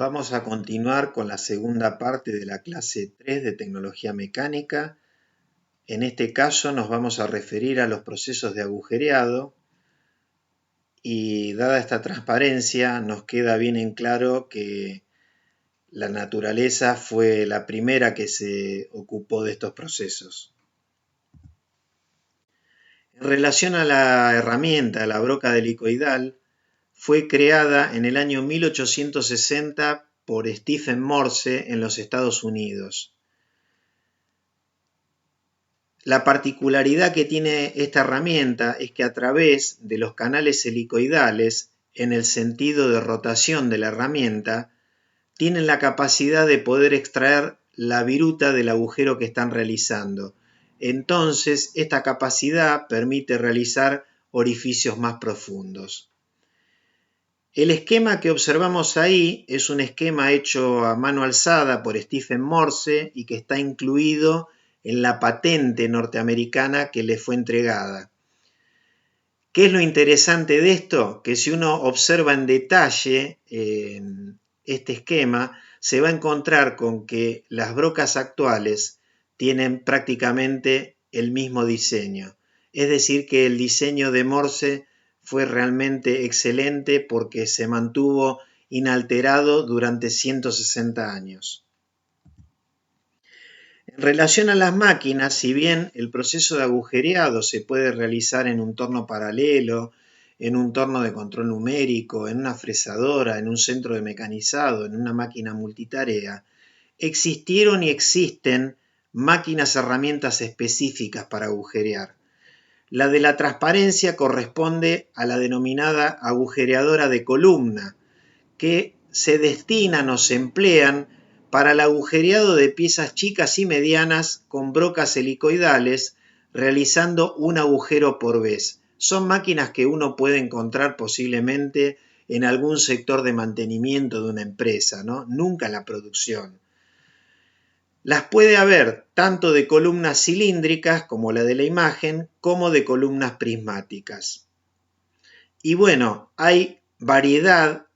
Vamos a continuar con la segunda parte de la clase 3 de tecnología mecánica. En este caso nos vamos a referir a los procesos de agujereado y dada esta transparencia nos queda bien en claro que la naturaleza fue la primera que se ocupó de estos procesos. En relación a la herramienta, la broca de helicoidal, fue creada en el año 1860 por Stephen Morse en los Estados Unidos. La particularidad que tiene esta herramienta es que a través de los canales helicoidales, en el sentido de rotación de la herramienta, tienen la capacidad de poder extraer la viruta del agujero que están realizando. Entonces, esta capacidad permite realizar orificios más profundos. El esquema que observamos ahí es un esquema hecho a mano alzada por Stephen Morse y que está incluido en la patente norteamericana que le fue entregada. ¿Qué es lo interesante de esto? Que si uno observa en detalle este esquema, se va a encontrar con que las brocas actuales tienen prácticamente el mismo diseño. Es decir, que el diseño de Morse fue realmente excelente porque se mantuvo inalterado durante 160 años. En relación a las máquinas, si bien el proceso de agujereado se puede realizar en un torno paralelo, en un torno de control numérico, en una fresadora, en un centro de mecanizado, en una máquina multitarea, existieron y existen máquinas herramientas específicas para agujerear. La de la transparencia corresponde a la denominada agujereadora de columna, que se destinan o se emplean para el agujereado de piezas chicas y medianas con brocas helicoidales, realizando un agujero por vez. Son máquinas que uno puede encontrar posiblemente en algún sector de mantenimiento de una empresa, ¿no? Nunca en la producción. Las puede haber tanto de columnas cilíndricas, como la de la imagen, como de columnas prismáticas. Y bueno, hay variedad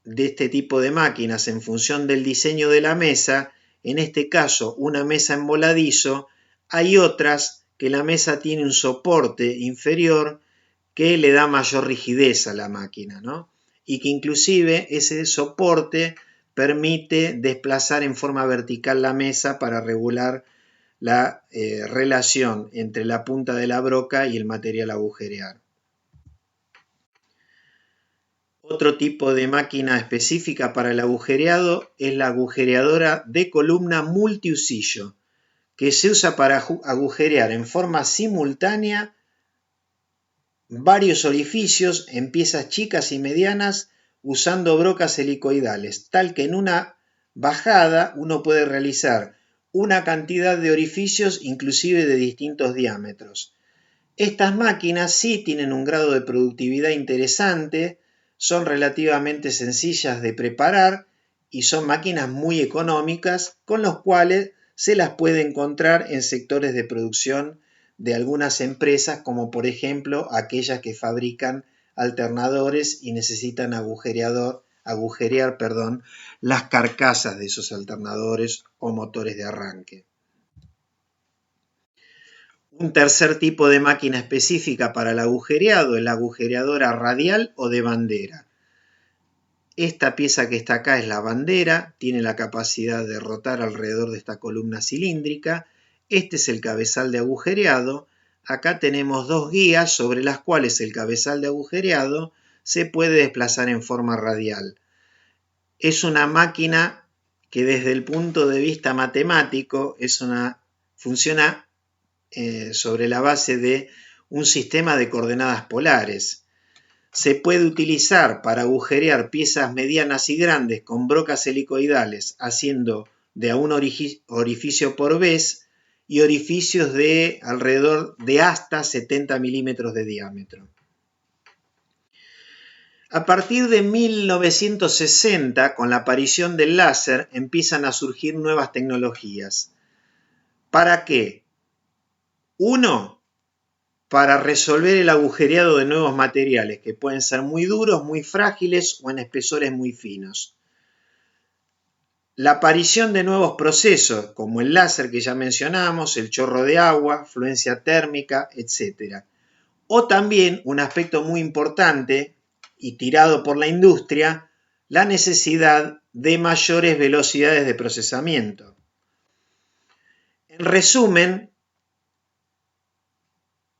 de este tipo de máquinas en función del diseño de la mesa. En este caso, una mesa en voladizo. Hay otras que la mesa tiene un soporte inferior que le da mayor rigidez a la máquina, ¿no? Y que inclusive ese soporte permite desplazar en forma vertical la mesa para regular la relación entre la punta de la broca y el material a agujerear. Otro tipo de máquina específica para el agujereado es la agujereadora de columna multiusillo, que se usa para agujerear en forma simultánea varios orificios en piezas chicas y medianas usando brocas helicoidales, tal que en una bajada uno puede realizar una cantidad de orificios inclusive de distintos diámetros. Estas máquinas sí tienen un grado de productividad interesante, son relativamente sencillas de preparar y son máquinas muy económicas con los cuales se las puede encontrar en sectores de producción de algunas empresas, como por ejemplo aquellas que fabrican alternadores y necesitan agujerear las carcasas de esos alternadores o motores de arranque. Un tercer tipo de máquina específica para el agujereado es la agujereadora radial o de bandera. Esta pieza que está acá es la bandera, tiene la capacidad de rotar alrededor de esta columna cilíndrica. Este es el cabezal de agujereado. Acá tenemos dos guías sobre las cuales el cabezal de agujereado se puede desplazar en forma radial. Es una máquina que desde el punto de vista matemático funciona sobre la base de un sistema de coordenadas polares. Se puede utilizar para agujerear piezas medianas y grandes con brocas helicoidales, haciendo de a un orificio por vez y orificios de alrededor de hasta 70 milímetros de diámetro. A partir de 1960, con la aparición del láser, empiezan a surgir nuevas tecnologías. ¿Para qué? Uno, para resolver el agujereado de nuevos materiales que pueden ser muy duros, muy frágiles o en espesores muy finos. la aparición de nuevos procesos, como el láser que ya mencionamos, el chorro de agua, fluencia térmica, etc. O también, un aspecto muy importante y tirado por la industria, la necesidad de mayores velocidades de procesamiento. En resumen,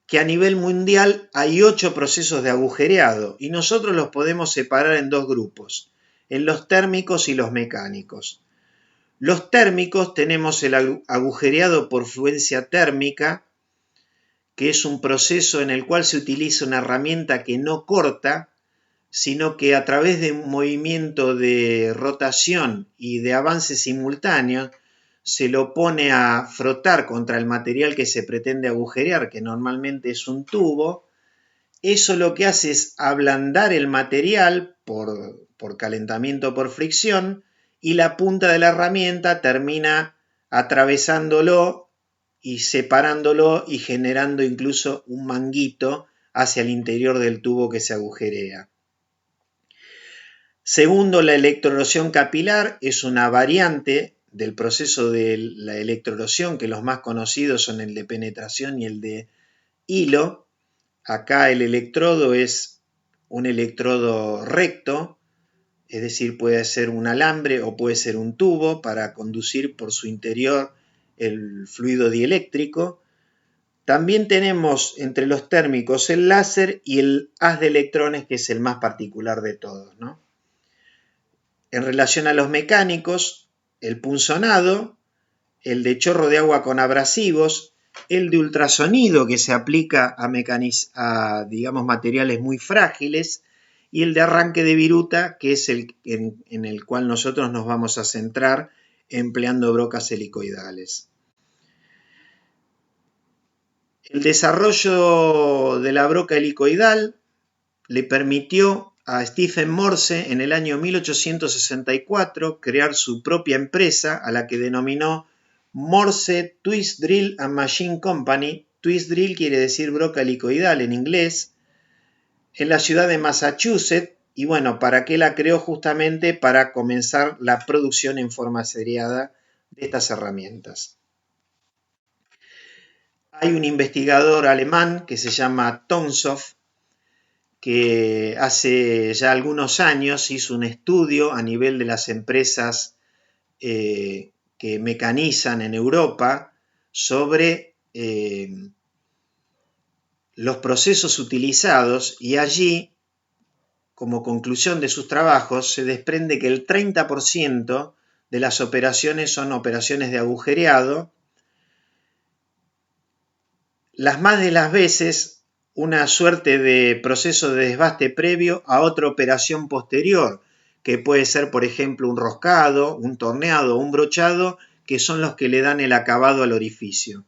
que a nivel mundial hay 8 procesos de agujereado y nosotros los podemos separar en dos grupos, en los térmicos y los mecánicos. Los térmicos tenemos el agujereado por fluencia térmica, que es un proceso en el cual se utiliza una herramienta que no corta, sino que a través de un movimiento de rotación y de avance simultáneo se lo pone a frotar contra el material que se pretende agujerear, que normalmente es un tubo. Eso lo que hace es ablandar el material por calentamiento por fricción y la punta de la herramienta termina atravesándolo y separándolo y generando incluso un manguito hacia el interior del tubo que se agujerea. Segundo, la electroerosión capilar es una variante del proceso de la electroerosión, que los más conocidos son el de penetración y el de hilo. Acá el electrodo es un electrodo recto, es decir, puede ser un alambre o puede ser un tubo para conducir por su interior el fluido dieléctrico. También tenemos entre los térmicos el láser y el haz de electrones, que es el más particular de todos, ¿no? En relación a los mecánicos, el punzonado, el de chorro de agua con abrasivos, el de ultrasonido que se aplica a digamos, materiales muy frágiles, y el de arranque de viruta, que es el en el cual nosotros nos vamos a centrar empleando brocas helicoidales. El desarrollo de la broca helicoidal le permitió a Stephen Morse en el año 1864 crear su propia empresa, a la que denominó Morse Twist Drill and Machine Company. Twist Drill quiere decir broca helicoidal en inglés, en la ciudad de Massachusetts. Y bueno, ¿para qué la creó? Justamente para comenzar la producción en forma seriada de estas herramientas. Hay un investigador alemán que se llama Tonsov, que hace ya algunos años hizo un estudio a nivel de las empresas que mecanizan en Europa sobre los procesos utilizados, y allí, como conclusión de sus trabajos, se desprende que el 30% de las operaciones son operaciones de agujereado, las más de las veces una suerte de proceso de desbaste previo a otra operación posterior, que puede ser, por ejemplo, un roscado, un torneado o un brochado, que son los que le dan el acabado al orificio.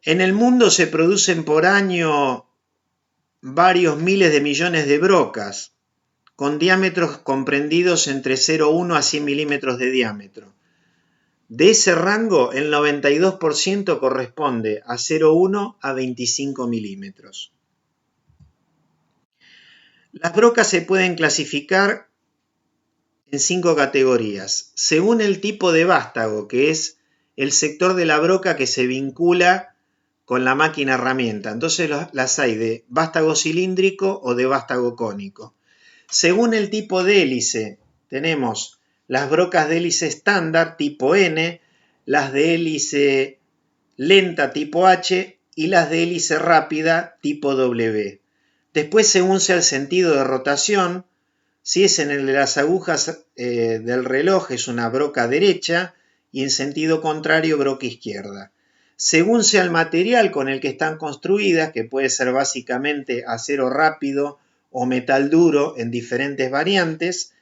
En el mundo se producen por año varios miles de millones de brocas, con diámetros comprendidos entre 0,1 a 100 milímetros de diámetro. De ese rango, el 92% corresponde a 0,1 a 25 milímetros. Las brocas se pueden clasificar en 5 categorías, según el tipo de vástago, que es el sector de la broca que se vincula con la máquina herramienta. Entonces las hay de vástago cilíndrico o de vástago cónico. Según el tipo de hélice, tenemos las brocas de hélice estándar tipo N, las de hélice lenta tipo H y las de hélice rápida tipo W. Después, según sea el sentido de rotación, si es en el de las agujas del reloj, es una broca derecha, y en sentido contrario, broca izquierda. Según sea el material con el que están construidas, que puede ser básicamente acero rápido o metal duro en diferentes variantes.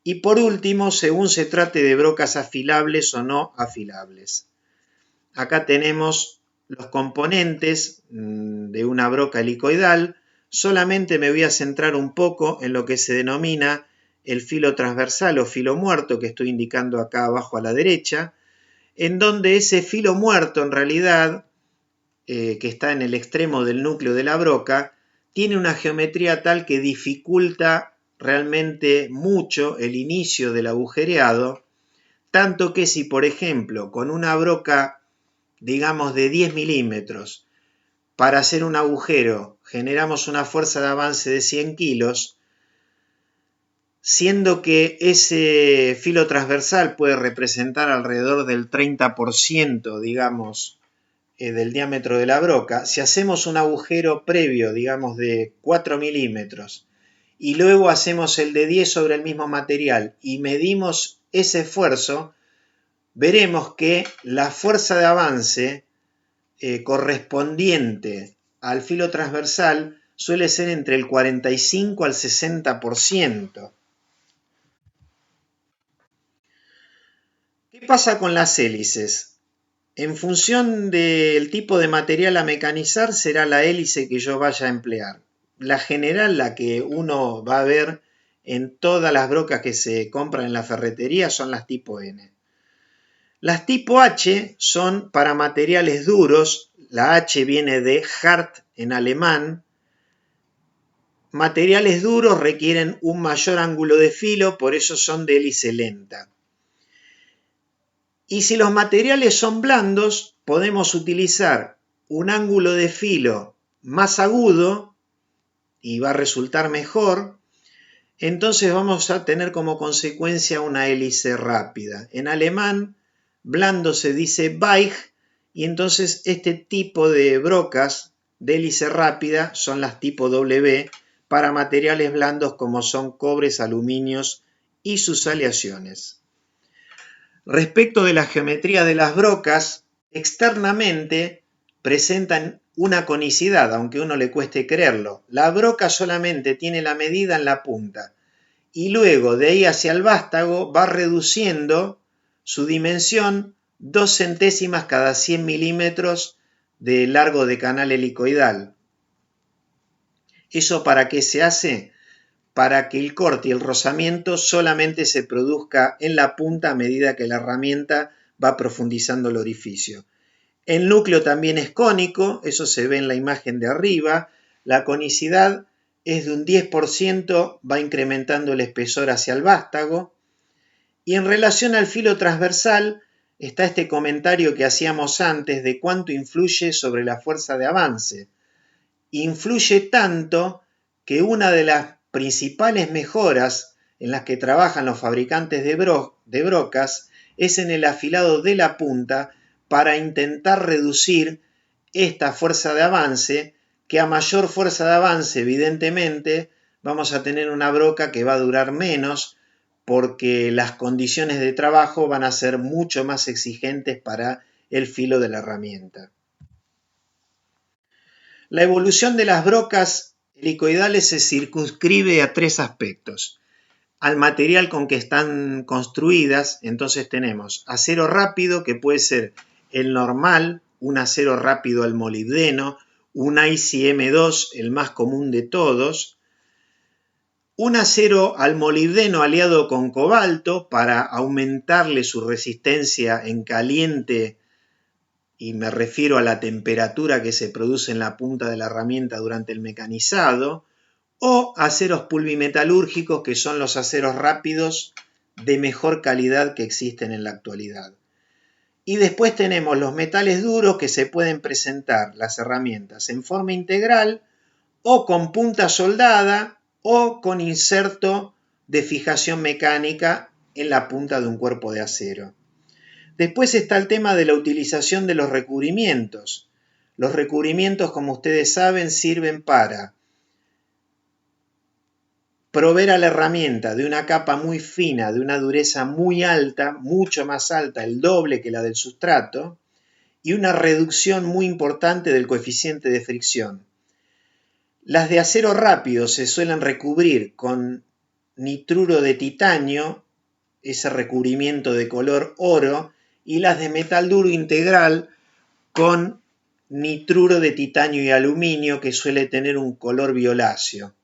Y por último, según se trate de brocas afilables o no afilables. Acá tenemos los componentes de una broca helicoidal. Solamente me voy a centrar un poco en lo que se denomina el filo transversal o filo muerto, que estoy indicando acá abajo a la derecha, en donde ese filo muerto en realidad, que está en el extremo del núcleo de la broca, tiene una geometría tal que dificulta realmente mucho el inicio del agujereado, tanto que si, por ejemplo, con una broca, digamos, de 10 milímetros, para hacer un agujero generamos una fuerza de avance de 100 kilos, siendo que ese filo transversal puede representar alrededor del 30%, digamos, del diámetro de la broca, si hacemos un agujero previo, digamos, de 4 milímetros, y luego hacemos el de 10 sobre el mismo material y medimos ese esfuerzo, veremos que la fuerza de avance correspondiente al filo transversal suele ser entre el 45 al 60%. ¿Qué pasa con las hélices? En función del tipo de material a mecanizar será la hélice que yo vaya a emplear. La general, la que uno va a ver en todas las brocas que se compran en la ferretería, son las tipo N. Las tipo H son para materiales duros, la H viene de hart en alemán. Materiales duros requieren un mayor ángulo de filo, por eso son de hélice lenta. Y si los materiales son blandos, podemos utilizar un ángulo de filo más agudo y va a resultar mejor. Entonces vamos a tener como consecuencia una hélice rápida. En alemán, blando se dice Weich, y entonces este tipo de brocas de hélice rápida son las tipo W para materiales blandos como son cobres, aluminios y sus aleaciones. Respecto de la geometría de las brocas, externamente presentan una conicidad, aunque a uno le cueste creerlo. La broca solamente tiene la medida en la punta y luego de ahí hacia el vástago va reduciendo su dimensión 2 centésimas cada 100 milímetros de largo de canal helicoidal. ¿Eso para qué se hace? Para que el corte y el rozamiento solamente se produzca en la punta a medida que la herramienta va profundizando el orificio. El núcleo también es cónico, eso se ve en la imagen de arriba. La conicidad es de un 10%, va incrementando el espesor hacia el vástago. Y en relación al filo transversal está este comentario que hacíamos antes de cuánto influye sobre la fuerza de avance. Influye tanto que una de las principales mejoras en las que trabajan los fabricantes de brocas es en el afilado de la punta para intentar reducir esta fuerza de avance, que a mayor fuerza de avance evidentemente vamos a tener una broca que va a durar menos porque las condiciones de trabajo van a ser mucho más exigentes para el filo de la herramienta. La evolución de las brocas helicoidales se circunscribe a 3 aspectos. Al material con que están construidas, entonces tenemos acero rápido, que puede ser el normal, un acero rápido al molibdeno, un ICM2, el más común de todos, un acero al molibdeno aliado con cobalto para aumentarle su resistencia en caliente, y me refiero a la temperatura que se produce en la punta de la herramienta durante el mecanizado, o aceros pulvimetalúrgicos, que son los aceros rápidos de mejor calidad que existen en la actualidad. Y después tenemos los metales duros, que se pueden presentar las herramientas en forma integral o con punta soldada o con inserto de fijación mecánica en la punta de un cuerpo de acero. Después está el tema de la utilización de los recubrimientos. Los recubrimientos, como ustedes saben, sirven para proveer a la herramienta de una capa muy fina, de una dureza muy alta, mucho más alta, el doble que la del sustrato, y una reducción muy importante del coeficiente de fricción. Las de acero rápido se suelen recubrir con nitruro de titanio, ese recubrimiento de color oro, y las de metal duro integral con nitruro de titanio y aluminio, que suele tener un color violáceo.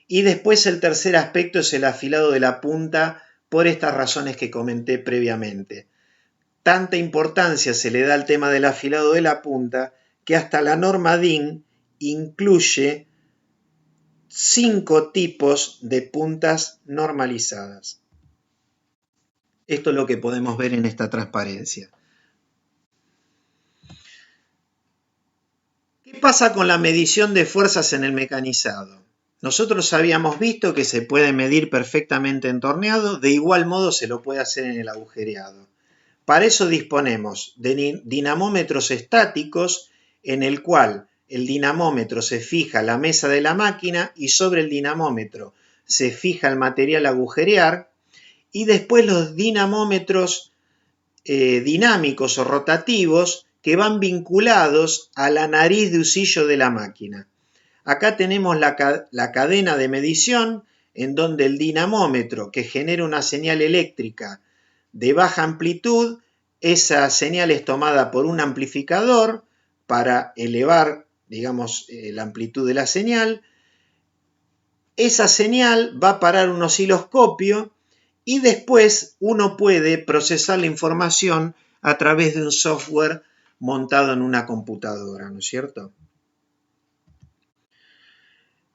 Y después el tercer aspecto es el afilado de la punta, por estas razones que comenté previamente. Tanta importancia se le da al tema del afilado de la punta que hasta la norma DIN incluye 5 tipos de puntas normalizadas. Esto es lo que podemos ver en esta transparencia. ¿Qué pasa con la medición de fuerzas en el mecanizado? Nosotros habíamos visto que se puede medir perfectamente en torneado, de igual modo se lo puede hacer en el agujereado. Para eso disponemos de dinamómetros estáticos en el cual el dinamómetro se fija a la mesa de la máquina y sobre el dinamómetro se fija el material a agujerear, y después los dinamómetros dinámicos o rotativos que van vinculados a la nariz de husillo de la máquina. Acá tenemos la cadena de medición en donde el dinamómetro que genera una señal eléctrica de baja amplitud, esa señal es tomada por un amplificador para elevar, digamos, la amplitud de la señal. Esa señal va a parar un osciloscopio y después uno puede procesar la información a través de un software montado en una computadora, ¿no es cierto?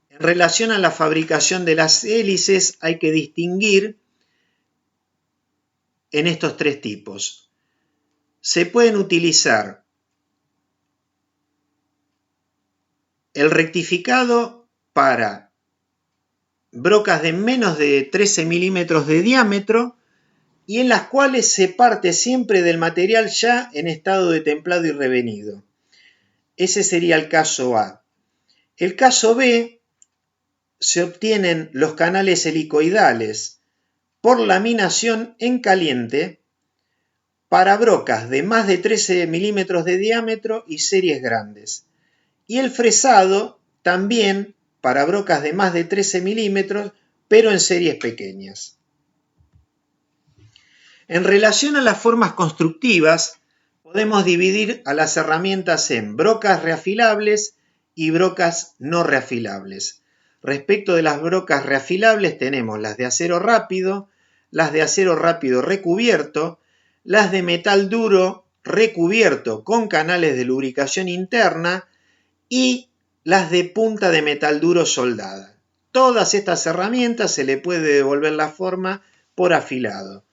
En relación a la fabricación de las hélices hay que distinguir en estos 3 tipos. Se pueden utilizar el rectificado para brocas de menos de 13 milímetros de diámetro y en las cuales se parte siempre del material ya en estado de templado y revenido. Ese sería el caso A. El caso B, se obtienen los canales helicoidales por laminación en caliente para brocas de más de 13 milímetros de diámetro y series grandes. Y el fresado también para brocas de más de 13 milímetros, pero en series pequeñas. En relación a las formas constructivas, podemos dividir a las herramientas en brocas reafilables y brocas no reafilables. Respecto de las brocas reafilables tenemos las de acero rápido, las de acero rápido recubierto, las de metal duro recubierto con canales de lubricación interna y las de punta de metal duro soldada. Todas estas herramientas se le puede devolver la forma por afilado.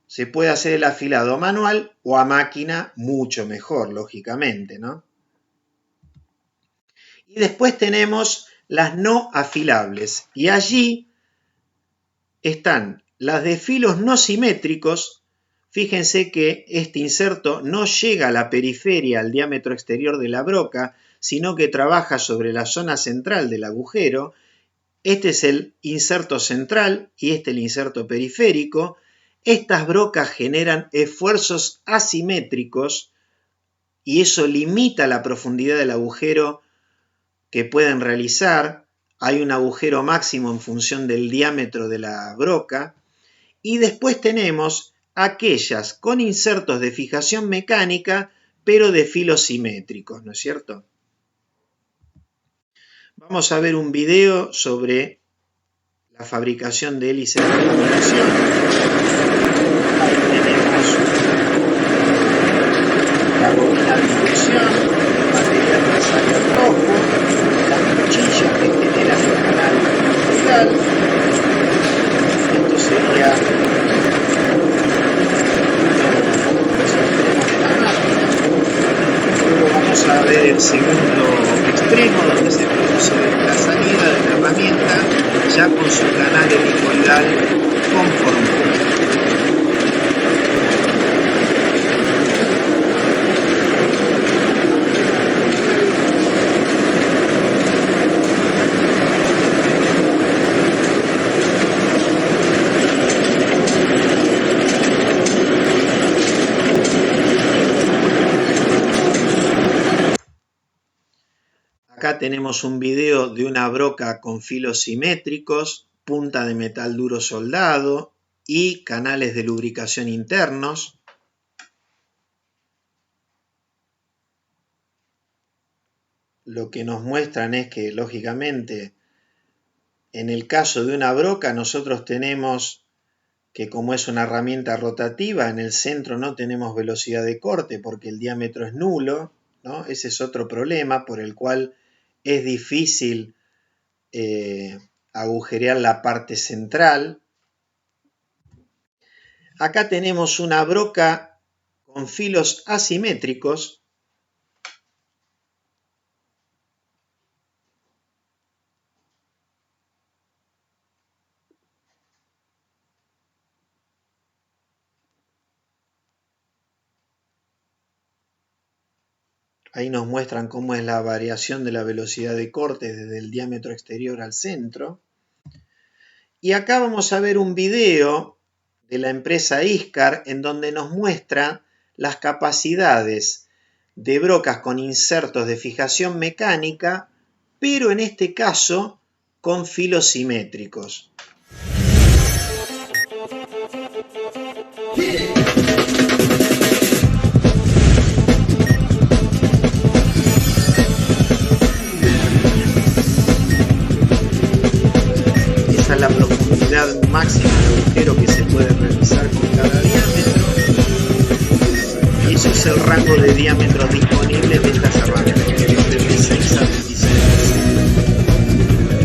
Se puede hacer el afilado manual o a máquina, mucho mejor, lógicamente, ¿no? Y después tenemos las no afilables, y allí están las de filos no simétricos. Fíjense que este inserto no llega a la periferia, al diámetro exterior de la broca, sino que trabaja sobre la zona central del agujero. Este es el inserto central y este el inserto periférico. Estas brocas generan esfuerzos asimétricos y eso limita la profundidad del agujero que pueden realizar. Hay un agujero máximo en función del diámetro de la broca. Y después tenemos aquellas con insertos de fijación mecánica, pero de filos simétricos, ¿no es cierto? Vamos a ver un video sobre la fabricación de hélices de laminación. Ahí tenemos la bobina de inducción, el material rosario rojo, las cuchillas que generan el canal helicoidal. Esto sería vamos a ver el segundo extremo donde se produce la salida de la herramienta ya con su canal helicoidal conformado. Acá tenemos un video de una broca con filos simétricos, punta de metal duro soldado y canales de lubricación internos. Lo que nos muestran es que, lógicamente, en el caso de una broca nosotros tenemos que, como es una herramienta rotativa, en el centro no tenemos velocidad de corte porque el diámetro es nulo, ¿no? Ese es otro problema por el cual es difícil agujerear la parte central. Acá tenemos una broca con filos asimétricos. Ahí nos muestran cómo es la variación de la velocidad de corte desde el diámetro exterior al centro. Y acá vamos a ver un video de la empresa Iscar en donde nos muestra las capacidades de brocas con insertos de fijación mecánica, pero en este caso con filos simétricos. Esa es la profundidad máxima de agujero que se puede realizar con cada diámetro. Y eso es el rango de diámetros disponibles de estas herramientas, que es de 6 a 26.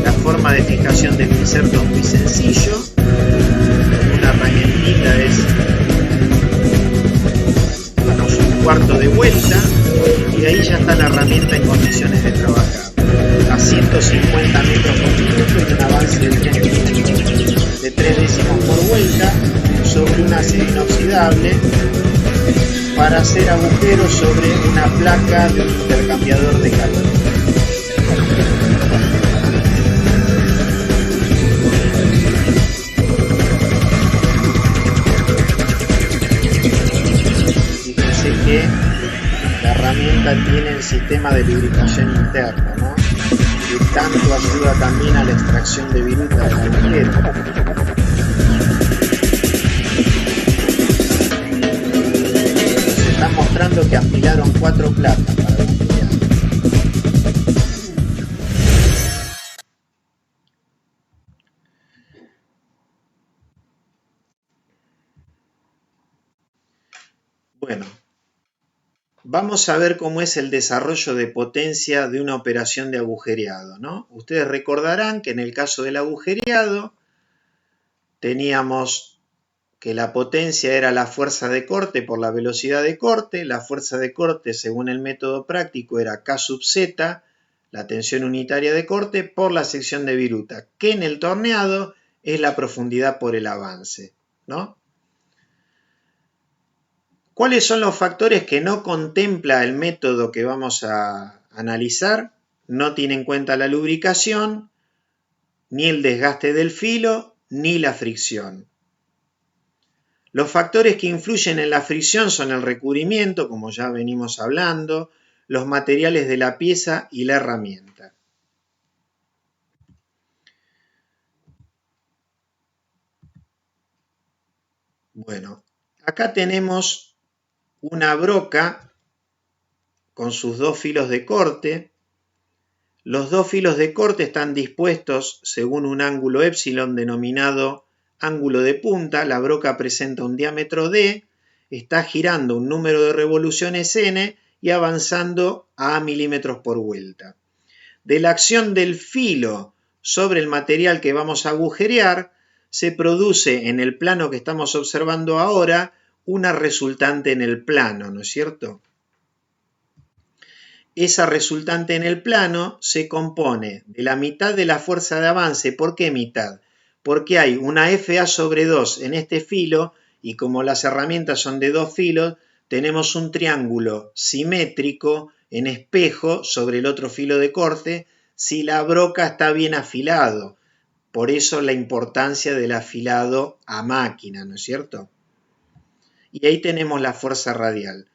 La forma de fijación del inserto es muy sencillo. Una herramientita es un cuarto de vuelta y ahí ya está la herramienta en condiciones de trabajar. A 150 metros por minuto y un avance de 3 décimos por vuelta sobre un acero inoxidable para hacer agujeros sobre una placa de un intercambiador de calor. Fíjense que la herramienta tiene el sistema de lubricación interno, ¿no? Que tanto ayuda también a la extracción de viruta del agujero. Se está mostrando que apilaron 4 placas para agujerear. Bueno, vamos a ver cómo es el desarrollo de potencia de una operación de agujereado, ¿no? Ustedes recordarán que en el caso del agujereado teníamos que la potencia era la fuerza de corte por la velocidad de corte. La fuerza de corte, según el método práctico, era K sub Z, la tensión unitaria de corte, por la sección de viruta, que en el torneado es la profundidad por el avance, ¿no? ¿Cuáles son los factores que no contempla el método que vamos a analizar? No tiene en cuenta la lubricación, ni el desgaste del filo, ni la fricción. Los factores que influyen en la fricción son el recubrimiento, como ya venimos hablando, los materiales de la pieza y la herramienta. Bueno, acá tenemos una broca con sus 2 filos de corte. Los 2 filos de corte están dispuestos según un ángulo epsilon denominado ángulo de punta. La broca presenta un diámetro D, está girando un número de revoluciones n y avanzando a milímetros por vuelta. De la acción del filo sobre el material que vamos a agujerear, se produce en el plano que estamos observando ahora una resultante en el plano, ¿no es cierto? Esa resultante en el plano se compone de la mitad de la fuerza de avance. ¿Por qué mitad? Porque hay una FA sobre 2 en este filo y como las herramientas son de 2 filos, tenemos un triángulo simétrico en espejo sobre el otro filo de corte si la broca está bien afilado. Por eso la importancia del afilado a máquina, ¿no es cierto? Y ahí tenemos la fuerza radial.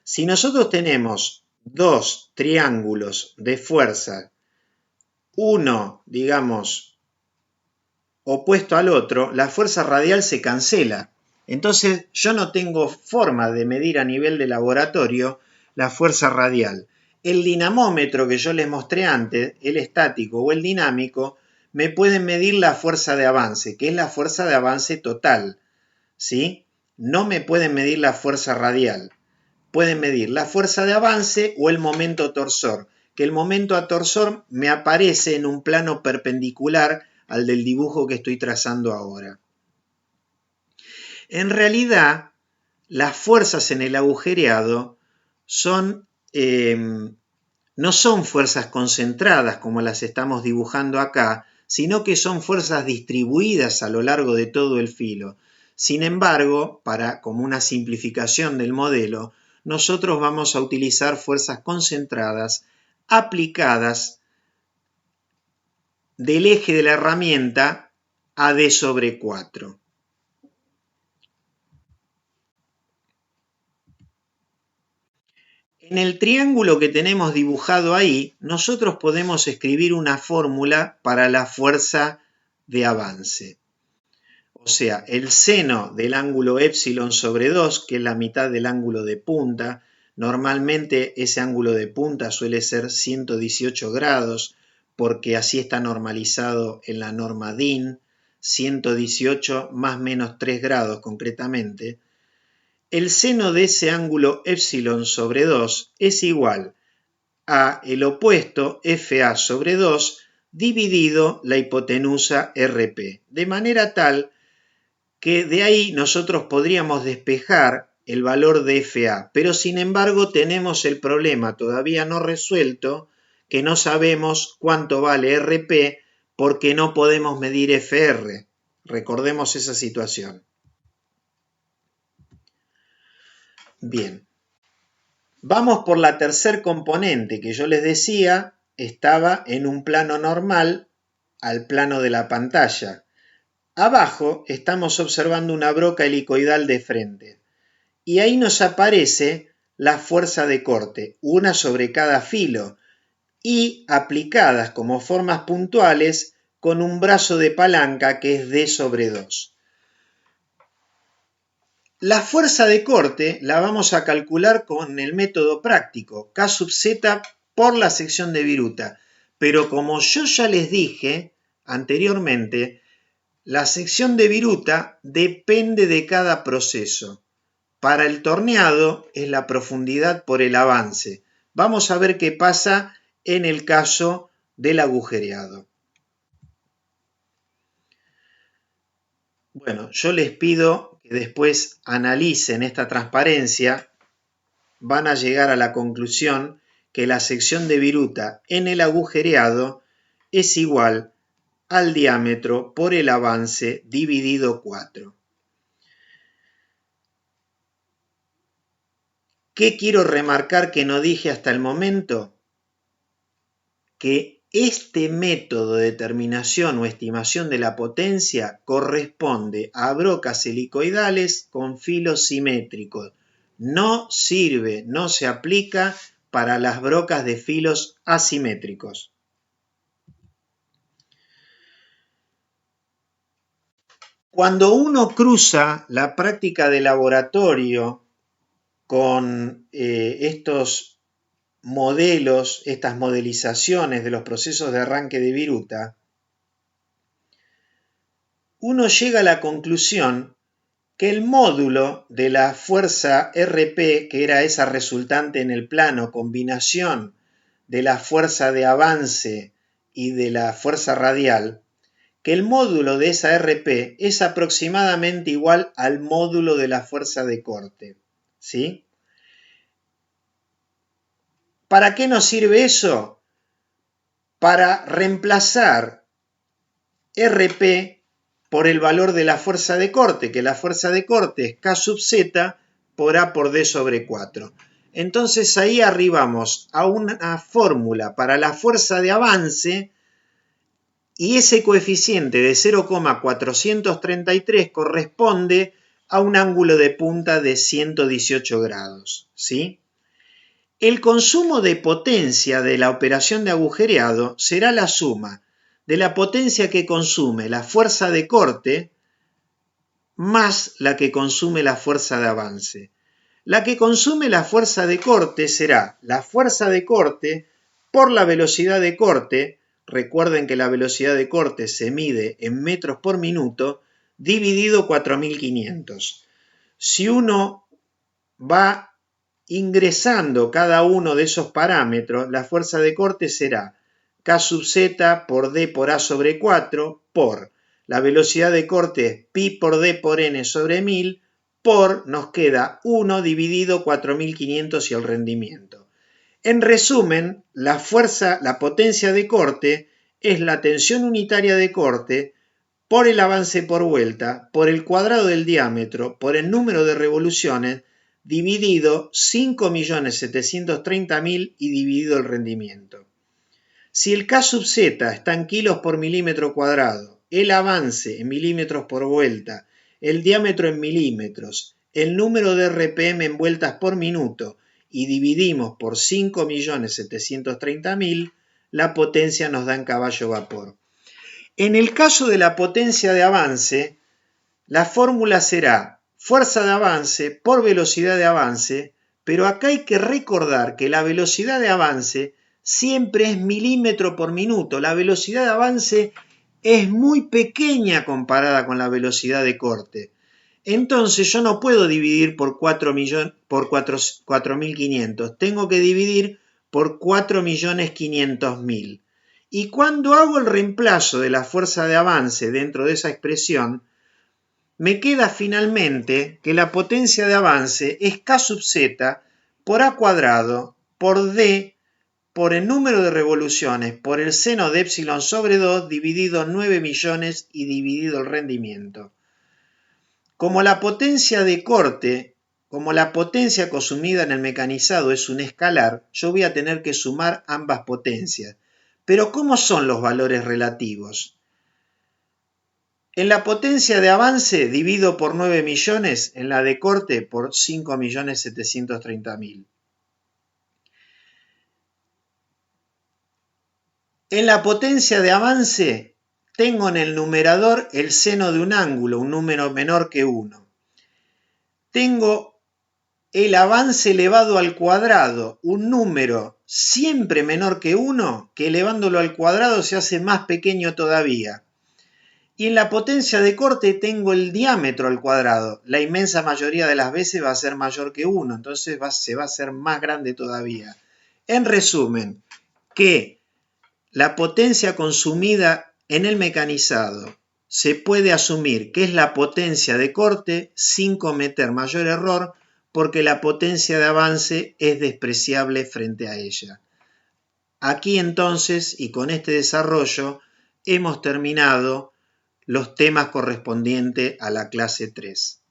Si nosotros tenemos 2 triángulos de fuerza, uno, digamos, opuesto al otro, la fuerza radial se cancela. Entonces yo no tengo forma de medir a nivel de laboratorio la fuerza radial. El dinamómetro que yo les mostré antes, el estático o el dinámico, me pueden medir la fuerza de avance, que es la fuerza de avance total, ¿sí? No me pueden medir la fuerza radial. Pueden medir la fuerza de avance o el momento torsor, que el momento atorsor me aparece en un plano perpendicular al del dibujo que estoy trazando ahora. En realidad, las fuerzas en el agujereado no son fuerzas concentradas como las estamos dibujando acá, sino que son fuerzas distribuidas a lo largo de todo el filo. Sin embargo, como una simplificación del modelo, nosotros vamos a utilizar fuerzas concentradas aplicadas del eje de la herramienta a D sobre 4. En el triángulo que tenemos dibujado ahí, nosotros podemos escribir una fórmula para la fuerza de avance. O sea, el seno del ángulo epsilon sobre 2, que es la mitad del ángulo de punta. Normalmente ese ángulo de punta suele ser 118 grados, porque así está normalizado en la norma DIN, 118 más menos 3 grados concretamente. El seno de ese ángulo epsilon sobre 2 es igual a el opuesto FA sobre 2 dividido la hipotenusa RP, de manera tal que de ahí nosotros podríamos despejar el valor de FA, pero sin embargo tenemos el problema todavía no resuelto, que no sabemos cuánto vale RP porque no podemos medir FR. Recordemos esa situación. Bien, vamos por la tercer componente que yo les decía estaba en un plano normal al plano de la pantalla. Abajo estamos observando una broca helicoidal de frente y ahí nos aparece la fuerza de corte, una sobre cada filo y aplicadas como formas puntuales con un brazo de palanca que es D sobre 2. La fuerza de corte la vamos a calcular con el método práctico, K sub Z por la sección de viruta. Pero como yo ya les dije anteriormente, la sección de viruta depende de cada proceso. Para el torneado es la profundidad por el avance. Vamos a ver qué pasa en el caso del agujereado. Bueno, yo les pido que después analicen esta transparencia. Van a llegar a la conclusión que la sección de viruta en el agujereado es igual al diámetro por el avance dividido 4. ¿Qué quiero remarcar que no dije hasta el momento? Que este método de determinación o estimación de la potencia corresponde a brocas helicoidales con filos simétricos. No sirve, no se aplica para las brocas de filos asimétricos. Cuando uno cruza la práctica de laboratorio con estos modelos, estas modelizaciones de los procesos de arranque de viruta, uno llega a la conclusión que el módulo de la fuerza RP, que era esa resultante en el plano, combinación de la fuerza de avance y de la fuerza radial, que el módulo de esa RP es aproximadamente igual al módulo de la fuerza de corte, ¿sí? ¿Para qué nos sirve eso? Para reemplazar RP por el valor de la fuerza de corte, que la fuerza de corte es K sub Z por A por D sobre 4. Entonces ahí arribamos a una fórmula para la fuerza de avance y ese coeficiente de 0,433 corresponde a un ángulo de punta de 118 grados, ¿sí? El consumo de potencia de la operación de agujereado será la suma de la potencia que consume la fuerza de corte más la que consume la fuerza de avance. La que consume la fuerza de corte será la fuerza de corte por la velocidad de corte. Recuerden que la velocidad de corte se mide en metros por minuto dividido 4500. Si uno va Ingresando cada uno de esos parámetros, la fuerza de corte será K sub z por D por A sobre 4 por la velocidad de corte es pi por D por N sobre 1000 por, nos queda 1 dividido 4500 y el rendimiento. En resumen, la potencia de corte es la tensión unitaria de corte por el avance por vuelta, por el cuadrado del diámetro, por el número de revoluciones, dividido 5.730.000 y dividido el rendimiento. Si el K sub z está en kilos por milímetro cuadrado, el avance en milímetros por vuelta, el diámetro en milímetros, el número de RPM en vueltas por minuto y dividimos por 5.730.000, la potencia nos da en caballo vapor. En el caso de la potencia de avance, la fórmula será fuerza de avance por velocidad de avance, pero acá hay que recordar que la velocidad de avance siempre es milímetro por minuto. La velocidad de avance es muy pequeña comparada con la velocidad de corte. Entonces yo no puedo dividir por 4.500, tengo que dividir por 4.500.000. Y cuando hago el reemplazo de la fuerza de avance dentro de esa expresión, me queda finalmente que la potencia de avance es K sub z por A cuadrado por D por el número de revoluciones por el seno de epsilon sobre 2 dividido 9 millones y dividido el rendimiento. Como la potencia de corte, como la potencia consumida en el mecanizado es un escalar, yo voy a tener que sumar ambas potencias. Pero ¿cómo son los valores relativos? En la potencia de avance divido por 9 millones, en la de corte por 5.730.000. En la potencia de avance tengo en el numerador el seno de un ángulo, un número menor que 1. Tengo el avance elevado al cuadrado, un número siempre menor que 1, que elevándolo al cuadrado se hace más pequeño todavía. Y en la potencia de corte tengo el diámetro al cuadrado. La inmensa mayoría de las veces va a ser mayor que 1, entonces se va a hacer más grande todavía. En resumen, que la potencia consumida en el mecanizado se puede asumir que es la potencia de corte sin cometer mayor error, porque la potencia de avance es despreciable frente a ella. Aquí entonces, y con este desarrollo, hemos terminado los temas correspondientes a la clase 3.